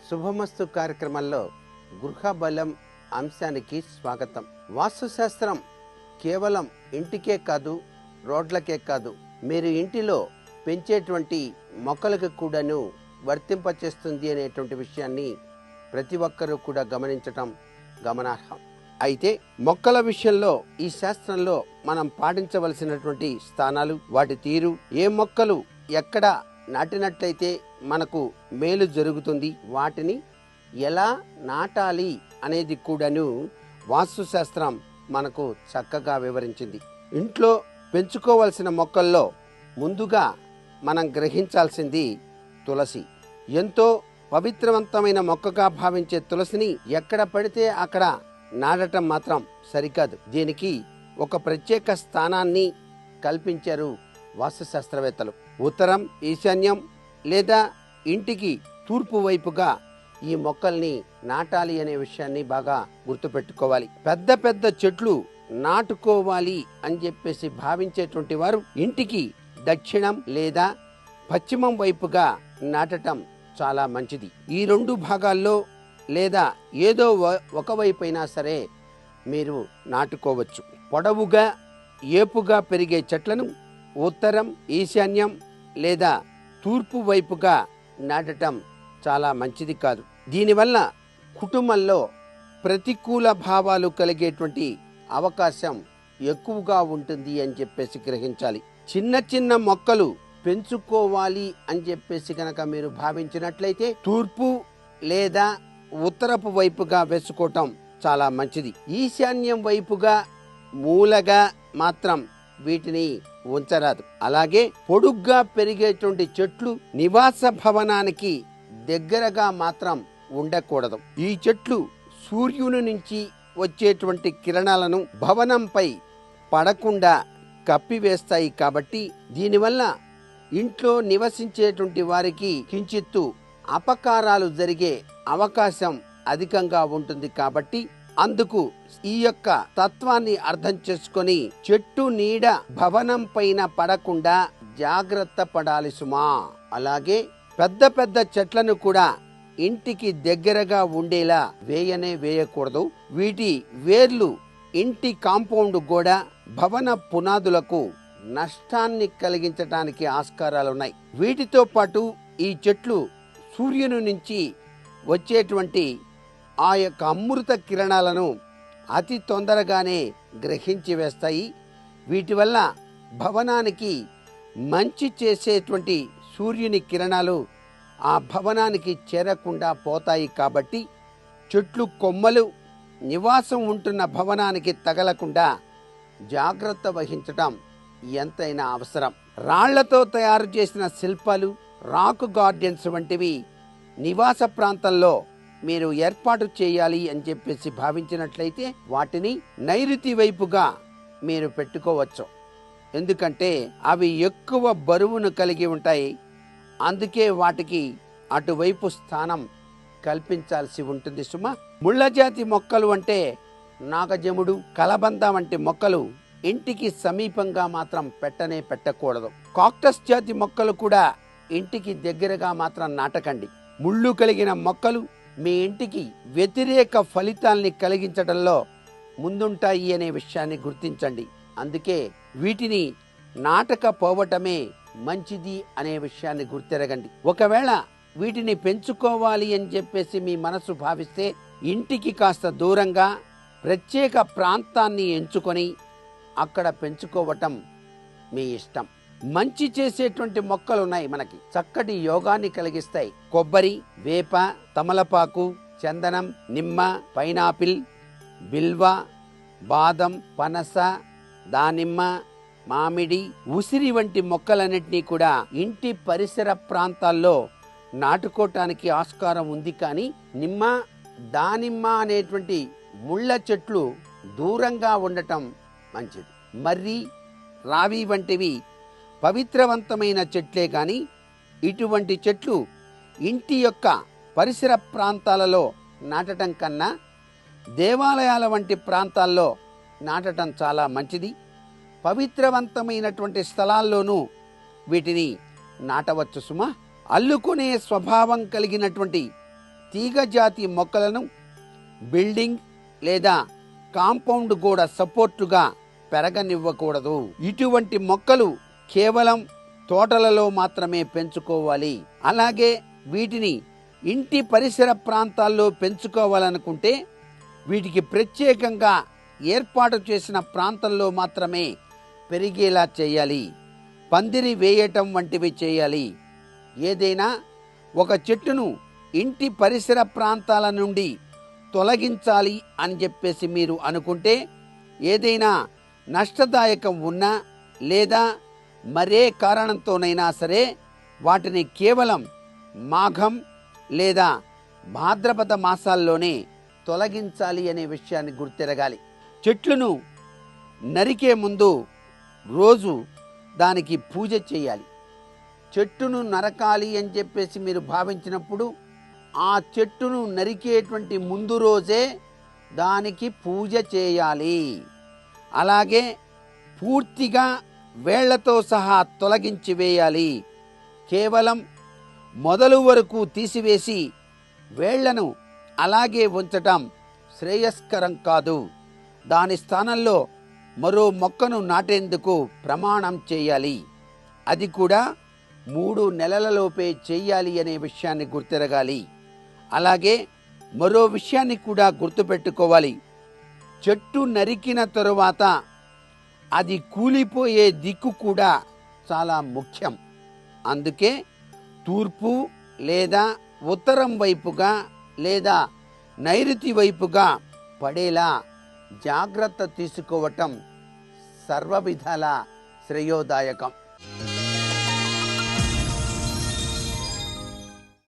శుభమస్తు కార్యక్రమంలో గృహ బలం అంశానికి స్వాగతం. వాస్తుశాస్త్రం కేవలం ఇంటికే కాదు, రోడ్లకే కాదు, మీరు ఇంటిలో పెంచేటువంటి మొక్కలకు కూడాను వర్తింపచేస్తుంది అనేటువంటి విషయాన్ని ప్రతి ఒక్కరూ కూడా గమనించటం గమనార్హం. అయితే మొక్కల విషయంలో ఈ శాస్త్రంలో మనం పాటించవలసినటువంటి స్థానాలు, వాటి తీరు, ఏ మొక్కలు ఎక్కడ నాటినట్లయితే మనకు మేలు జరుగుతుంది, వాటిని ఎలా నాటాలి అనేది కూడాను వాస్తుశాస్త్రం మనకు చక్కగా వివరించింది. ఇంట్లో పెంచుకోవలసిన మొక్కల్లో ముందుగా మనం గ్రహించాల్సింది తులసి. ఎంతో పవిత్రవంతమైన మొక్కగా భావించే తులసిని ఎక్కడ పడితే అక్కడ నాటడం మాత్రం సరికాదు. దీనికి ఒక ప్రత్యేక స్థానాన్ని కల్పించారు వాస్తుశాస్త్రవేత్తలు. ఉత్తరం, ఈశాన్యం లేదా ఇంటికి తూర్పు వైపుగా ఈ మొక్కల్ని నాటాలి అనే విషయాన్ని బాగా గుర్తుపెట్టుకోవాలి. పెద్ద పెద్ద చెట్లు నాటుకోవాలి అని చెప్పేసి భావించేటువంటి వారు ఇంటికి దక్షిణం లేదా పశ్చిమం వైపుగా నాటటం చాలా మంచిది. ఈ రెండు భాగాల్లో లేదా ఏదో ఒకవైపు అయినా సరే మీరు నాటుకోవచ్చు. పొడవుగా ఏపుగా పెరిగే చెట్లను ఉత్తరం, ఈశాన్యం లేదా తూర్పు వైపుగా నాటటం చాలా మంచిది కాదు. దీనివల్ల కుటుంబంలో ప్రతికూల భావాలు కలిగేటువంటి అవకాశం ఎక్కువగా ఉంటుంది అని చెప్పేసి గ్రహించాలి. చిన్న చిన్న మొక్కలు పెంచుకోవాలి అని చెప్పేసి కనుక మీరు భావించినట్లయితే తూర్పు లేదా ఉత్తరపు వైపుగా వేసుకోవటం చాలా మంచిది. ఈశాన్యం వైపుగా మూలగా మాత్రం వీటిని ఉంచరాదు. అలాగే పొడుగ్గా పెరిగేటువంటి చెట్లు నివాస భవనానికి దగ్గరగా మాత్రం ఉండకూడదు. ఈ చెట్లు సూర్యుని నుంచి వచ్చేటువంటి కిరణాలను భవనంపై పడకుండా కప్పివేస్తాయి. కాబట్టి దీనివల్ల ఇంట్లో నివసించేటువంటి వారికి కించిత్తు అపకారాలు జరిగే అవకాశం అధికంగా ఉంటుంది. కాబట్టి అందుకు ఈ యొక్క తత్వాన్ని అర్థం చేసుకొని చెట్టు నీడ భవనం పైన పడకుండా జాగ్రత్త పడాలి సుమా. అలాగే పెద్ద పెద్ద చెట్లను కూడా ఇంటికి దగ్గరగా ఉండేలా వేయకూడదు. వీటి వేర్లు ఇంటి కాంపౌండ్ గోడ, భవన పునాదులకు నష్టాన్ని కలిగించడానికి ఆస్కారాలున్నాయి. వీటితో పాటు ఈ చెట్లు సూర్యుని నుంచి వచ్చేటువంటి ఆ యొక్క అమృత కిరణాలను అతి తొందరగానే గ్రహించి వేస్తాయి. వీటి వల్ల భవనానికి మంచి చేసేటువంటి సూర్యుని కిరణాలు ఆ భవనానికి చేరకుండా పోతాయి. కాబట్టి చెట్లు కొమ్మలు నివాసం ఉంటున్న భవనానికి తగలకుండా జాగ్రత్త వహించటం ఎంతైనా అవసరం. రాళ్లతో తయారు చేసిన శిల్పాలు, రాక్ గార్డెన్స్ వంటివి నివాస ప్రాంతంలో మీరు ఏర్పాటు చేయాలి అని చెప్పేసి భావించినట్లయితే వాటిని నైరుతి వైపుగా మీరు పెట్టుకోవచ్చు. ఎందుకంటే అవి ఎక్కువ బరువును కలిగి ఉంటాయి. అందుకే వాటికి అటువైపు స్థానం కల్పించాల్సి ఉంటుంది సుమా. ముళ్ళజాతి మొక్కలు అంటే నాగజముడు, కలబంద వంటి మొక్కలు ఇంటికి సమీపంగా మాత్రం పెట్టకూడదు. కాక్టస్ జాతి మొక్కలు కూడా ఇంటికి దగ్గరగా మాత్రం నాటకండి. ముళ్ళు కలిగిన మొక్కలు మీ ఇంటికి వ్యతిరేక ఫలితాల్ని కలిగించడంలో ముందుంటాయి అనే విషయాన్ని గుర్తించండి. అందుకే వీటిని నాటకపోవటమే మంచిది అనే విషయాన్ని గుర్తెరగండి. ఒకవేళ వీటిని పెంచుకోవాలి అని చెప్పేసి మీ మనసు భావిస్తే ఇంటికి కాస్త దూరంగా ప్రత్యేక ప్రాంతాన్ని ఎంచుకొని అక్కడ పెంచుకోవటం మీ ఇష్టం. మంచి చేసేటువంటి మొక్కలు ఉన్నాయి మనకి, చక్కటి యోగాన్ని కలిగిస్తాయి. కొబ్బరి, వేప, తమలపాకు, చందనం, నిమ్మ, పైనాపిల్, బిల్వ, బాదం, పనస, దానిమ్మ, మామిడి, ఉసిరి వంటి మొక్కలన్నింటినీ కూడా ఇంటి పరిసర ప్రాంతాల్లో నాటుకోవటానికి ఆస్కారం ఉంది. కానీ నిమ్మ, దానిమ్మ అనేటువంటి ముళ్ళ చెట్లు దూరంగా ఉండటం మంచిది. మర్రి, రావి వంటివి పవిత్రవంతమైన చెట్లే కానీ ఇటువంటి చెట్లు ఇంటి యొక్క పరిసర ప్రాంతాలలో నాటటం కన్నా దేవాలయాల వంటి ప్రాంతాల్లో నాటటం చాలా మంచిది. పవిత్రవంతమైనటువంటి స్థలాల్లోనూ వీటిని నాటవచ్చు సుమా. అల్లుకునే స్వభావం కలిగినటువంటి తీగ జాతి మొక్కలను బిల్డింగ్ లేదా కాంపౌండ్ గోడ సపోర్టుగా పెరగనివ్వకూడదు. ఇటువంటి మొక్కలు కేవలం తోటలలో మాత్రమే పెంచుకోవాలి. అలాగే వీటిని ఇంటి పరిసర ప్రాంతాల్లో పెంచుకోవాలనుకుంటే వీటికి ప్రత్యేకంగా ఏర్పాటు చేసిన ప్రాంతంలో మాత్రమే పెరిగేలా చేయాలి. పందిరి వేయటం వంటివి చేయాలి. ఏదైనా ఒక చెట్టును ఇంటి పరిసర ప్రాంతాల నుండి తొలగించాలి అని చెప్పేసి మీరు అనుకుంటే, ఏదైనా నష్టదాయకం ఉన్నా లేదా మరే కారణంతోనైనా సరే వాటిని కేవలం మాఘం లేదా భాద్రపద మాసాల్లోనే తొలగించాలి అనే విషయాన్ని గుర్తెరగాలి. చెట్లను నరికే ముందు రోజు దానికి పూజ చేయాలి. చెట్టును నరకాలి అని చెప్పేసి మీరు భావించినప్పుడు ఆ చెట్టును నరికేటువంటి ముందు రోజే దానికి పూజ చేయాలి. అలాగే పూర్తిగా వేళ్లతో సహా తొలగించి వేయాలి. కేవలం మొదలు వరకు తీసివేసి వేళ్లను అలాగే ఉంచటం శ్రేయస్కరం కాదు. దాని స్థానంలో మరో మొక్కను నాటేందుకు ప్రమాణం చేయాలి. అది కూడా 3 నెలలలోపే చేయాలి అనే విషయాన్ని గుర్తెరగాలి. అలాగే మరో విషయాన్ని కూడా గుర్తుపెట్టుకోవాలి. చెట్టు నరికిన తరువాత అది కూలిపోయే దిక్కు కూడా చాలా ముఖ్యం. అందుకే తూర్పు లేదా ఉత్తరం వైపుగా లేదా నైరుతి వైపుగా పడేలా జాగ్రత్త తీసుకోవటం సర్వ విధాల శ్రేయోదాయకం.